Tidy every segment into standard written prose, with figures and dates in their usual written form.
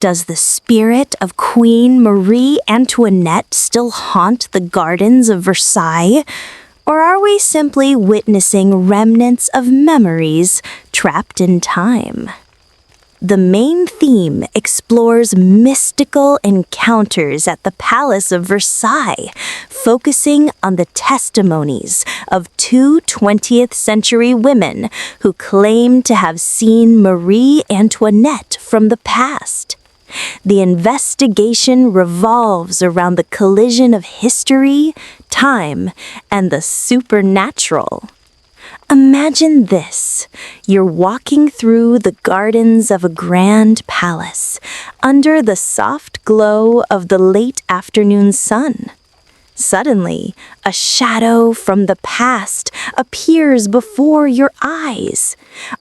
Does the spirit of Queen Marie Antoinette still haunt the gardens of Versailles? Or are we simply witnessing remnants of memories trapped in time? The main theme explores mystical encounters at the Palace of Versailles, focusing on the testimonies of two 20th century women who claim to have seen Marie Antoinette from the past. The investigation revolves around the collision of history, time, and the supernatural. Imagine this. You're walking through the gardens of a grand palace, under the soft glow of the late afternoon sun. Suddenly, a shadow from the past appears before your eyes.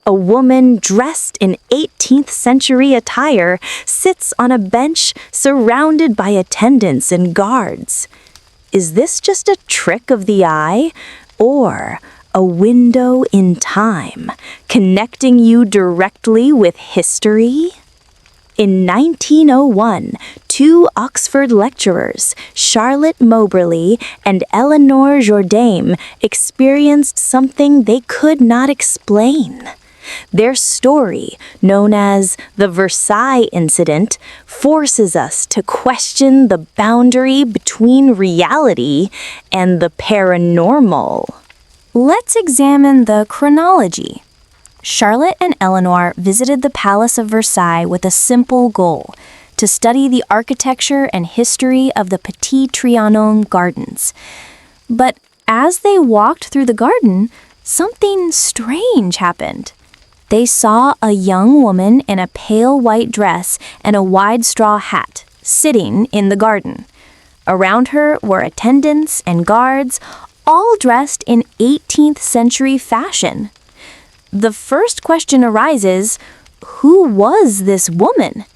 A woman dressed in 18th century attire sits on a bench surrounded by attendants and guards. Is this just a trick of the eye, or a window in time, connecting you directly with history? In 1901, two Oxford lecturers, Charlotte Moberly and Eleanor Jourdain, experienced something they could not explain. Their story, known as the Versailles Incident, forces us to question the boundary between reality and the paranormal. Let's examine the chronology. Charlotte and Eleanor visited the Palace of Versailles with a simple goal: to study the architecture and history of the Petit Trianon Gardens. But as they walked through the garden, something strange happened. They saw a young woman in a pale white dress and a wide straw hat sitting in the garden. Around her were attendants and guards, all dressed in 18th century fashion. The first question arises: who was this woman?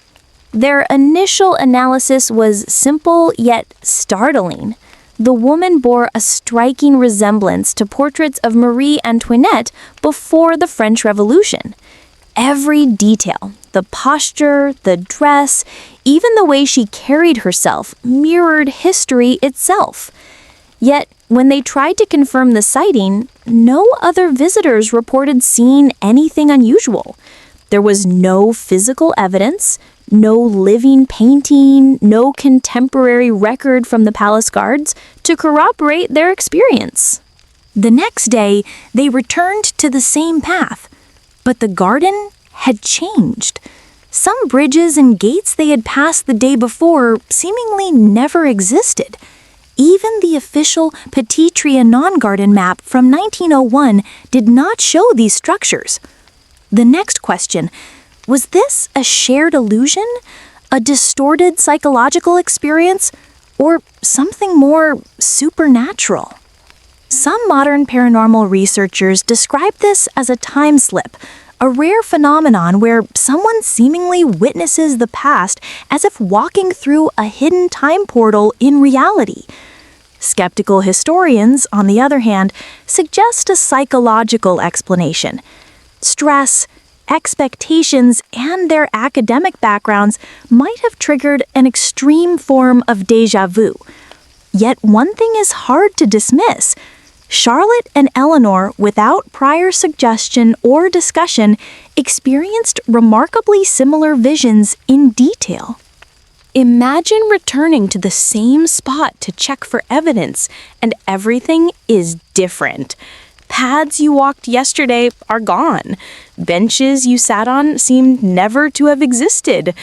Their initial analysis was simple yet startling. The woman bore a striking resemblance to portraits of Marie Antoinette before the French Revolution. Every detail, the posture, the dress, even the way she carried herself, mirrored history itself. Yet, when they tried to confirm the sighting, no other visitors reported seeing anything unusual. There was no physical evidence, no living painting, no contemporary record from the palace guards to corroborate their experience. The next day, they returned to the same path, but the garden had changed. Some bridges and gates they had passed the day before seemingly never existed. Even the official Petit Trianon garden map from 1901 did not show these structures. The next question: was this a shared illusion, a distorted psychological experience, or something more supernatural? Some modern paranormal researchers describe this as a time slip, a rare phenomenon where someone seemingly witnesses the past as if walking through a hidden time portal in reality. Skeptical historians, on the other hand, suggest a psychological explanation. Stress, expectations, and their academic backgrounds might have triggered an extreme form of déjà vu. Yet one thing is hard to dismiss. Charlotte and Eleanor, without prior suggestion or discussion, experienced remarkably similar visions in detail. Imagine returning to the same spot to check for evidence, and everything is different. Paths you walked yesterday are gone. Benches you sat on seem never to have existed.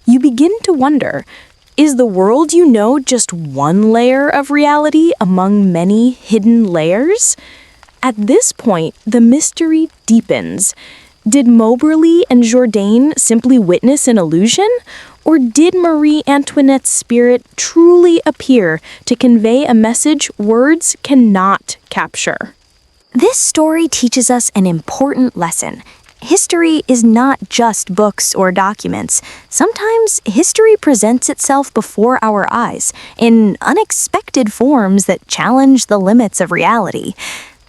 You begin to wonder, is the world you know just one layer of reality among many hidden layers? At this point, the mystery deepens. Did Moberly and Jourdain simply witness an illusion? Or did Marie Antoinette's spirit truly appear to convey a message words cannot capture? This story teaches us an important lesson. History is not just books or documents. Sometimes history presents itself before our eyes in unexpected forms that challenge the limits of reality.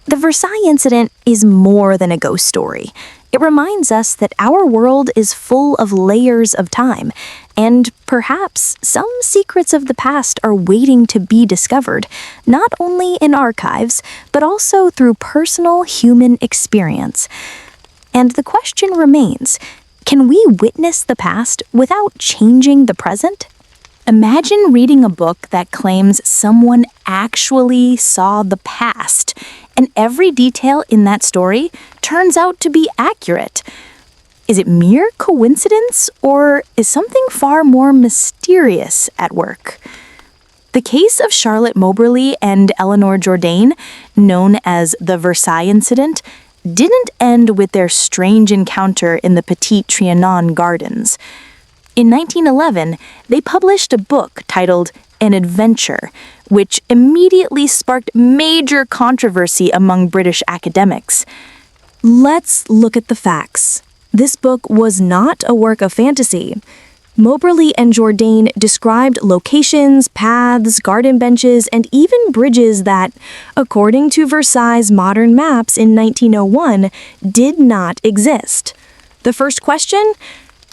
The Versailles incident is more than a ghost story. It reminds us that our world is full of layers of time, and perhaps some secrets of the past are waiting to be discovered, not only in archives, but also through personal human experience. And the question remains, can we witness the past without changing the present? Imagine reading a book that claims someone actually saw the past, and every detail in that story turns out to be accurate. Is it mere coincidence, or is something far more mysterious at work? The case of Charlotte Moberly and Eleanor Jourdain, known as the Versailles incident, didn't end with their strange encounter in the Petit Trianon Gardens. In 1911, they published a book titled An Adventure, which immediately sparked major controversy among British academics. Let's look at the facts. This book was not a work of fantasy. Moberly and Jourdain described locations, paths, garden benches, and even bridges that, according to Versailles' modern maps in 1901, did not exist. The first question?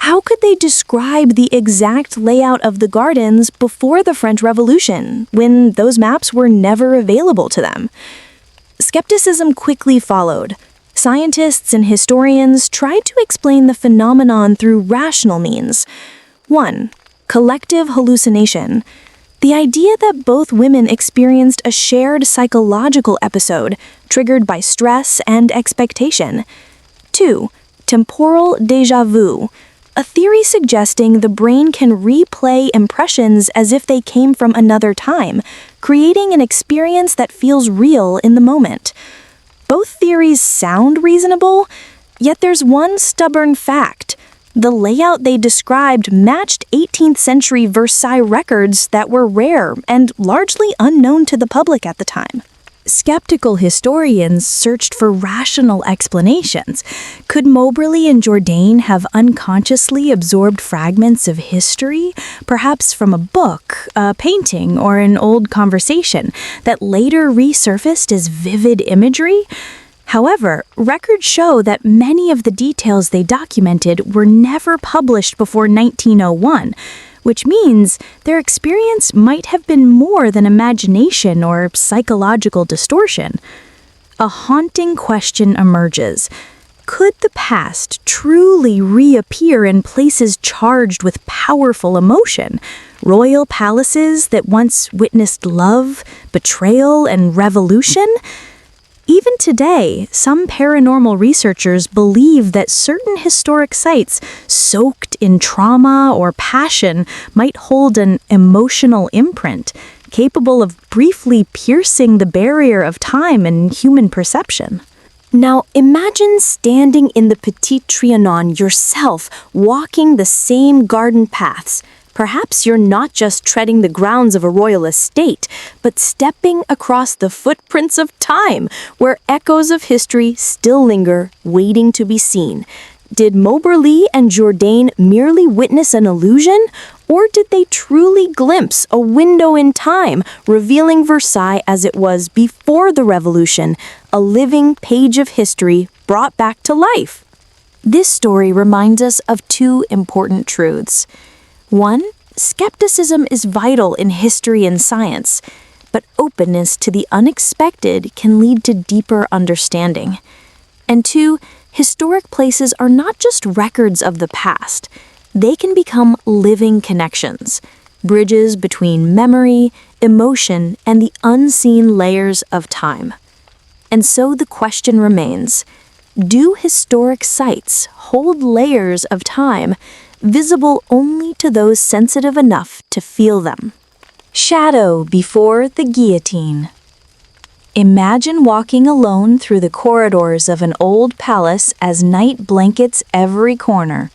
How could they describe the exact layout of the gardens before the French Revolution, when those maps were never available to them? Skepticism quickly followed. Scientists and historians tried to explain the phenomenon through rational means. 1. Collective hallucination. The idea that both women experienced a shared psychological episode, triggered by stress and expectation. 2. Temporal déjà vu. A theory suggesting the brain can replay impressions as if they came from another time, creating an experience that feels real in the moment. Both theories sound reasonable, yet there's one stubborn fact. The layout they described matched 18th century Versailles records that were rare and largely unknown to the public at the time. Skeptical historians searched for rational explanations. Could Moberly and Jourdain have unconsciously absorbed fragments of history, perhaps from a book, a painting, or an old conversation, that later resurfaced as vivid imagery? However, records show that many of the details they documented were never published before 1901, which means their experience might have been more than imagination or psychological distortion. A haunting question emerges. Could the past truly reappear in places charged with powerful emotion? Royal palaces that once witnessed love, betrayal, and revolution? Even today, some paranormal researchers believe that certain historic sites soaked in trauma or passion might hold an emotional imprint, capable of briefly piercing the barrier of time and human perception. Now, imagine standing in the Petit Trianon yourself, walking the same garden paths. Perhaps you're not just treading the grounds of a royal estate, but stepping across the footprints of time, where echoes of history still linger, waiting to be seen. Did Moberly and Jourdain merely witness an illusion, or did they truly glimpse a window in time, revealing Versailles as it was before the Revolution, a living page of history brought back to life? This story reminds us of two important truths. 1. Skepticism is vital in history and science, but openness to the unexpected can lead to deeper understanding. And 2, historic places are not just records of the past. They can become living connections, bridges between memory, emotion, and the unseen layers of time. And so the question remains, do historic sites hold layers of time visible only to those sensitive enough to feel them? Shadow before the guillotine. Imagine walking alone through the corridors of an old palace as night blankets every corner.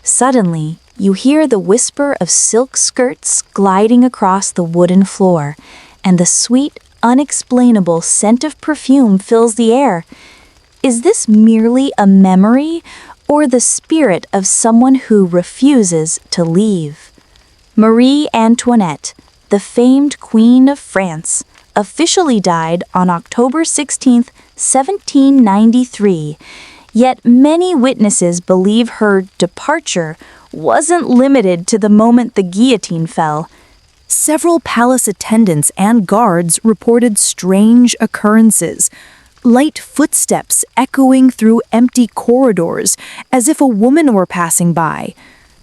Suddenly, you hear the whisper of silk skirts gliding across the wooden floor, and the sweet, unexplainable scent of perfume fills the air. Is this merely a memory, or the spirit of someone who refuses to leave? Marie Antoinette, the famed Queen of France, officially died on October 16, 1793. Yet many witnesses believe her departure wasn't limited to the moment the guillotine fell. Several palace attendants and guards reported strange occurrences, light footsteps echoing through empty corridors as if a woman were passing by,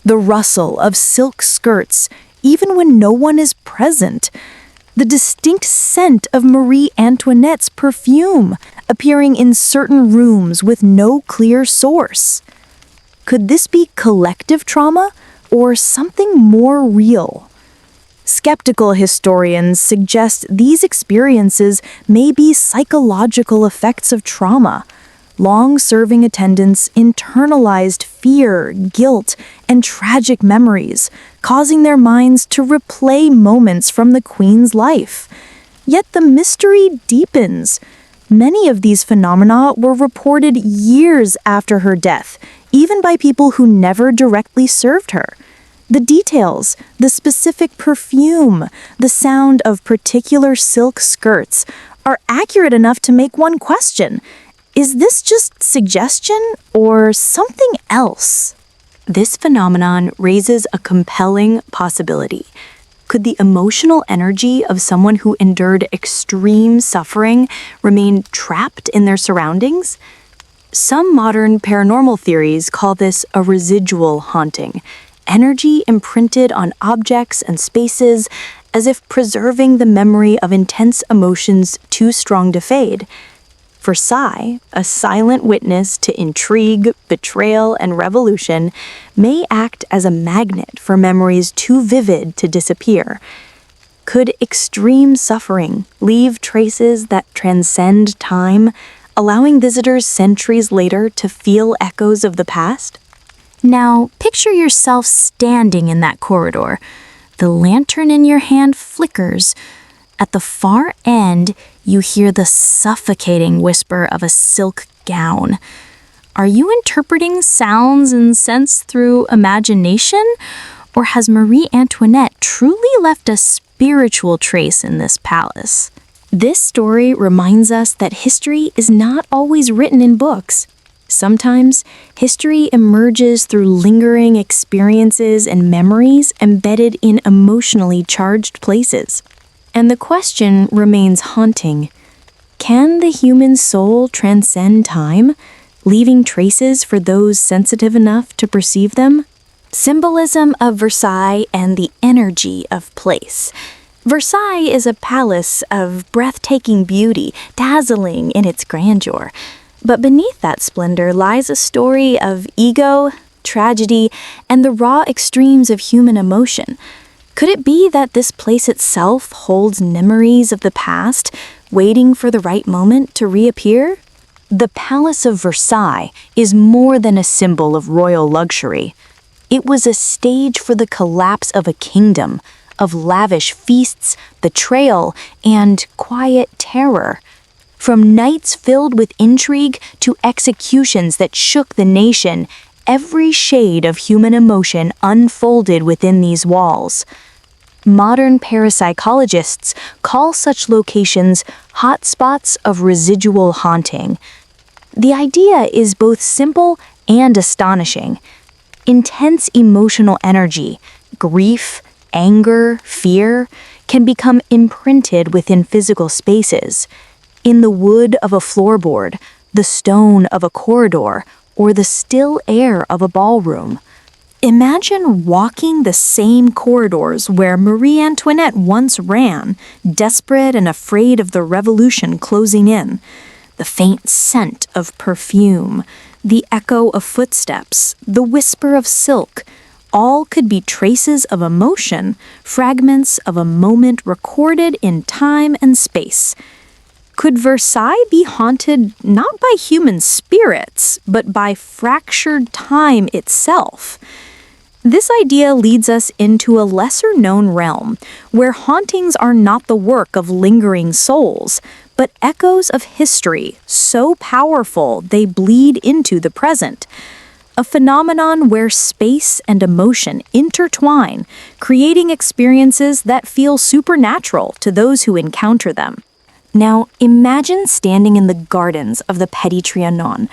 the rustle of silk skirts even when no one is present, the distinct scent of Marie Antoinette's perfume appearing in certain rooms with no clear source. Could this be collective trauma or something more real? Skeptical historians suggest these experiences may be psychological effects of trauma. Long-serving attendants internalized fear, guilt, and tragic memories, causing their minds to replay moments from the Queen's life. Yet the mystery deepens. Many of these phenomena were reported years after her death, even by people who never directly served her. The details, the specific perfume, the sound of particular silk skirts are accurate enough to make one question: is this just suggestion or something else? This phenomenon raises a compelling possibility. Could the emotional energy of someone who endured extreme suffering remain trapped in their surroundings? Some modern paranormal theories call this a residual haunting, energy imprinted on objects and spaces as if preserving the memory of intense emotions too strong to fade. Versailles, a silent witness to intrigue, betrayal, and revolution, may act as a magnet for memories too vivid to disappear. Could extreme suffering leave traces that transcend time, allowing visitors centuries later to feel echoes of the past? Now, picture yourself standing in that corridor. The lantern in your hand flickers. At the far end, you hear the suffocating whisper of a silk gown. Are you interpreting sounds and scents through imagination? Or has Marie Antoinette truly left a spiritual trace in this palace? This story reminds us that history is not always written in books. Sometimes, history emerges through lingering experiences and memories embedded in emotionally charged places. And the question remains haunting. Can the human soul transcend time, leaving traces for those sensitive enough to perceive them? Symbolism of Versailles and the energy of place. Versailles is a palace of breathtaking beauty, dazzling in its grandeur. But beneath that splendor lies a story of ego, tragedy, and the raw extremes of human emotion. Could it be that this place itself holds memories of the past, waiting for the right moment to reappear? The Palace of Versailles is more than a symbol of royal luxury. It was a stage for the collapse of a kingdom, of lavish feasts, betrayal, and quiet terror. From nights filled with intrigue to executions that shook the nation, every shade of human emotion unfolded within these walls. Modern parapsychologists call such locations hotspots of residual haunting. The idea is both simple and astonishing. Intense emotional energy, grief, anger, fear, can become imprinted within physical spaces. In the wood of a floorboard, the stone of a corridor, or the still air of a ballroom. Imagine walking the same corridors where Marie Antoinette once ran, desperate and afraid of the revolution closing in. The faint scent of perfume, the echo of footsteps, the whisper of silk, all could be traces of emotion, fragments of a moment recorded in time and space. Could Versailles be haunted not by human spirits, but by fractured time itself? This idea leads us into a lesser-known realm, where hauntings are not the work of lingering souls, but echoes of history so powerful they bleed into the present. A phenomenon where space and emotion intertwine, creating experiences that feel supernatural to those who encounter them. Now, imagine standing in the gardens of the Petit Trianon.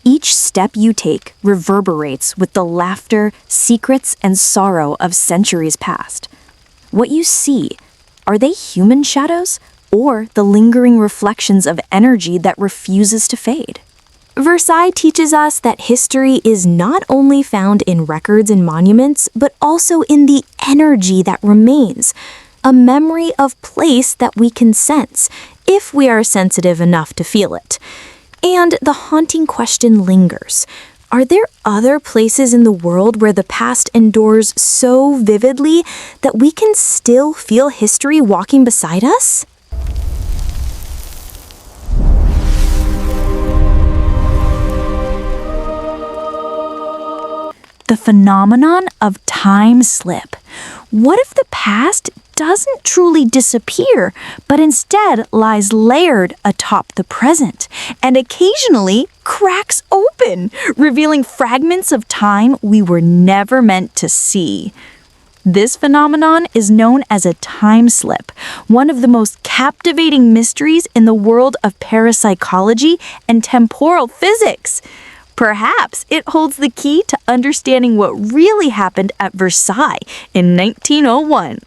Each step you take reverberates with the laughter, secrets, and sorrow of centuries past. What you see, are they human shadows or the lingering reflections of energy that refuses to fade? Versailles teaches us that history is not only found in records and monuments, but also in the energy that remains, a memory of place that we can sense, if we are sensitive enough to feel it. And the haunting question lingers. Are there other places in the world where the past endures so vividly that we can still feel history walking beside us? The phenomenon of time slip. What if the past doesn't truly disappear, but instead lies layered atop the present, and occasionally cracks open, revealing fragments of time we were never meant to see? This phenomenon is known as a time slip, one of the most captivating mysteries in the world of parapsychology and temporal physics. Perhaps it holds the key to understanding what really happened at Versailles in 1901.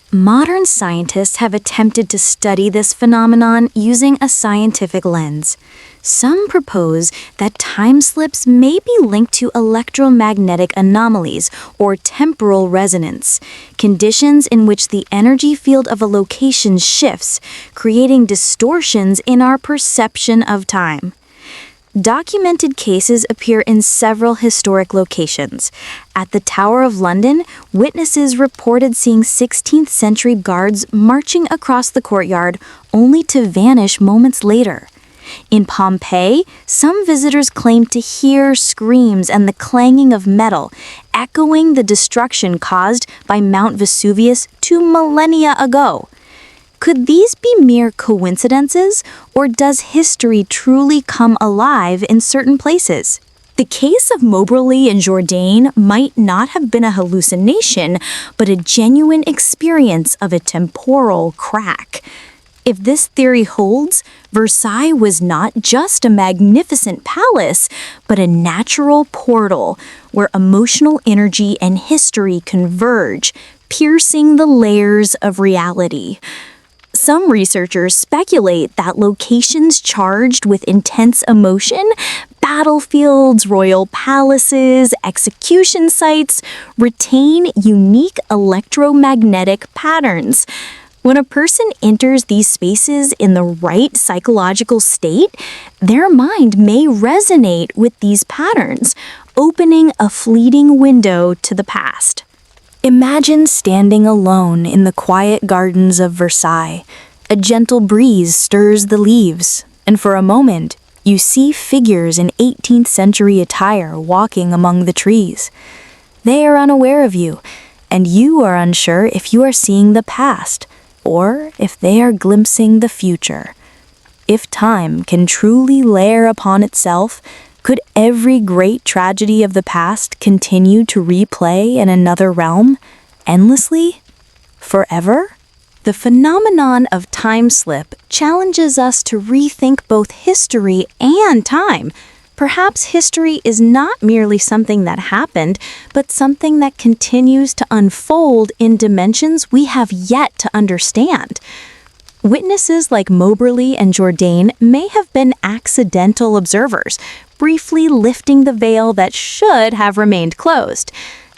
Modern scientists have attempted to study this phenomenon using a scientific lens. Some propose that time slips may be linked to electromagnetic anomalies or temporal resonance, conditions in which the energy field of a location shifts, creating distortions in our perception of time. Documented cases appear in several historic locations. At the Tower of London, witnesses reported seeing 16th century guards marching across the courtyard only to vanish moments later. In Pompeii, some visitors claimed to hear screams and the clanging of metal, echoing the destruction caused by Mount Vesuvius 2 millennia ago. Could these be mere coincidences, or does history truly come alive in certain places? The case of Moberly and Jourdain might not have been a hallucination, but a genuine experience of a temporal crack. If this theory holds, Versailles was not just a magnificent palace, but a natural portal where emotional energy and history converge, piercing the layers of reality. Some researchers speculate that locations charged with intense emotion, battlefields, royal palaces, execution sites, retain unique electromagnetic patterns. When a person enters these spaces in the right psychological state, their mind may resonate with these patterns, opening a fleeting window to the past. Imagine standing alone in the quiet gardens of Versailles. A gentle breeze stirs the leaves, and for a moment, you see figures in 18th century attire walking among the trees. They are unaware of you, and you are unsure if you are seeing the past, or if they are glimpsing the future. If time can truly layer upon itself, could every great tragedy of the past continue to replay in another realm, endlessly, forever? The phenomenon of time slip challenges us to rethink both history and time. Perhaps history is not merely something that happened, but something that continues to unfold in dimensions we have yet to understand. Witnesses like Moberly and Jourdain may have been accidental observers, briefly lifting the veil that should have remained closed.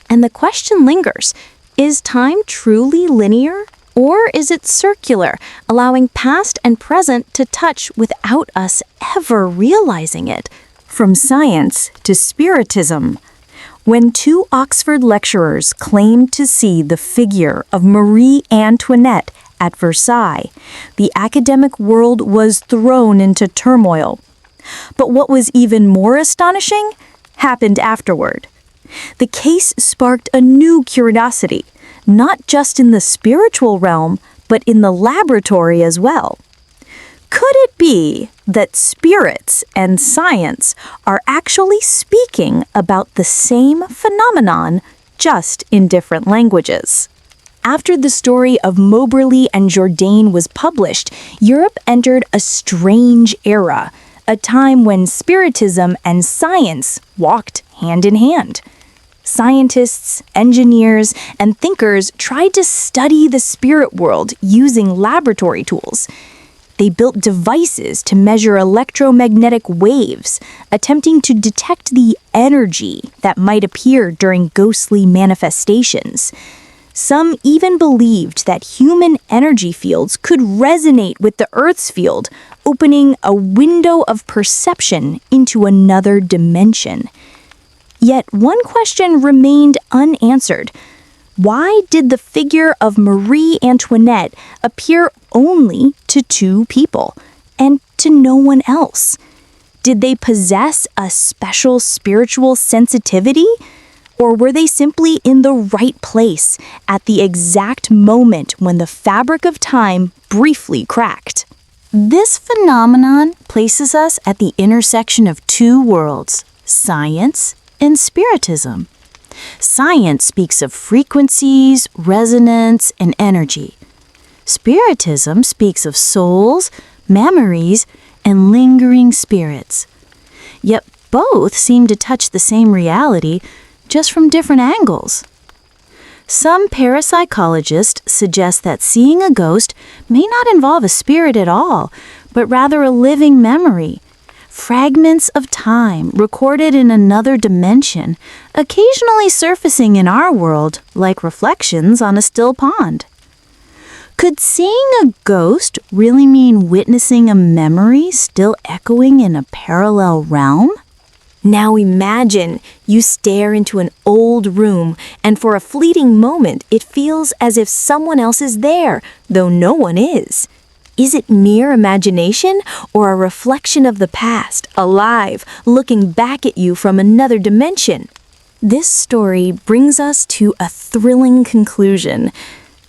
And the question lingers, is time truly linear, or is it circular, allowing past and present to touch without us ever realizing it? From science to spiritism. When two Oxford lecturers claimed to see the figure of Marie Antoinette at Versailles, the academic world was thrown into turmoil. But what was even more astonishing happened afterward. The case sparked a new curiosity, not just in the spiritual realm, but in the laboratory as well. Could it be that spirits and science are actually speaking about the same phenomenon, just in different languages? After the story of Moberly and Jourdain was published, Europe entered a strange era, a time when spiritism and science walked hand in hand. Scientists, engineers, and thinkers tried to study the spirit world using laboratory tools. They built devices to measure electromagnetic waves, attempting to detect the energy that might appear during ghostly manifestations. Some even believed that human energy fields could resonate with the Earth's field, opening a window of perception into another dimension. Yet one question remained unanswered. Why did the figure of Marie Antoinette appear only to two people and to no one else? Did they possess a special spiritual sensitivity? Or were they simply in the right place at the exact moment when the fabric of time briefly cracked? This phenomenon places us at the intersection of two worlds, science and spiritism. Science speaks of frequencies, resonance, and energy. Spiritism speaks of souls, memories, and lingering spirits. Yet both seem to touch the same reality, just from different angles. Some parapsychologists suggest that seeing a ghost may not involve a spirit at all, but rather a living memory. Fragments of time recorded in another dimension, occasionally surfacing in our world like reflections on a still pond. Could seeing a ghost really mean witnessing a memory still echoing in a parallel realm? Now imagine you stare into an old room, and for a fleeting moment it feels as if someone else is there, though no one is. Is it mere imagination or a reflection of the past, alive, looking back at you from another dimension? This story brings us to a thrilling conclusion.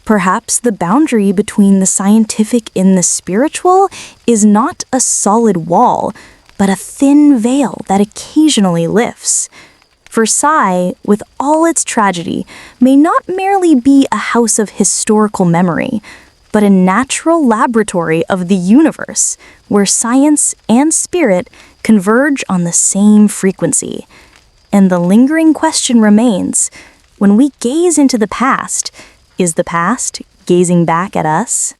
Perhaps the boundary between the scientific and the spiritual is not a solid wall, but a thin veil that occasionally lifts. Versailles, with all its tragedy, may not merely be a house of historical memory, but a natural laboratory of the universe, where science and spirit converge on the same frequency. And the lingering question remains, when we gaze into the past, is the past gazing back at us?